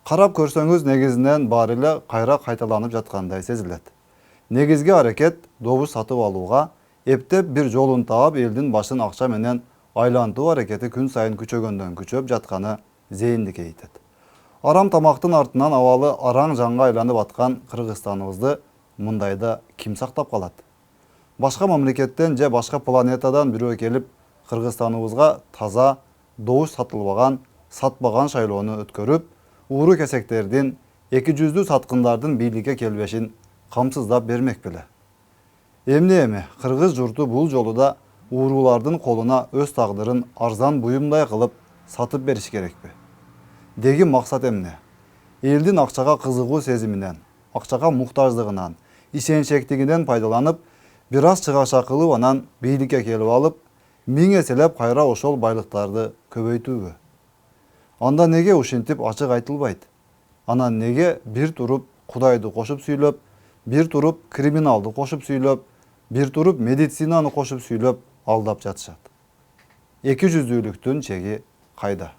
Қарап көрсөңүз негизинен баары эле кайра кайталанып жаткандай сезилет. Негизги аракет добуш сатып алууга эптеп бир жолун таап элдин башын акча менен айлантуу аракети күн сайын күчөгөндөн күчөп жатканы зээнди кейитет. Арам тамактын артынан абалы араң жанга айланып аткан Кыргызстаныбызды мындайда ким сактап калат? Башка мамлекеттен же башка планетадан бирөө келип Кыргызстаныбызга таза, добуш сатылбаган, сатпаган шайлоону өткөрүп, ууру кесектердин, эки жүздүү саткындардын бийликке келбешин камсыздап бермек беле. Эмне кыргыз журту бул жолу да уурулардын колуна өз тагдырын арзан буюмдай кылып сатып бериш керекпи? Деги максат эмне? Элдин акчага кызыгуу сезиминен, акчага муктаждыгынан, ишенчектигинен пайдаланып, бир аз чыгаша кылып анан бийликке келип алып, миң эселеп кайра ошол байлыктарды көбөйтүүбү? Анда неге ушинтип ачык айтылбайт? Анан неге бир туруп Кудайды кошуп сүйлөп, бир туруп криминалды кошуп сүйлөп, бир туруп медицинаны кошуп сүйлөп алдап жатышат? Эки жүздүүлүктүн чеги кайда?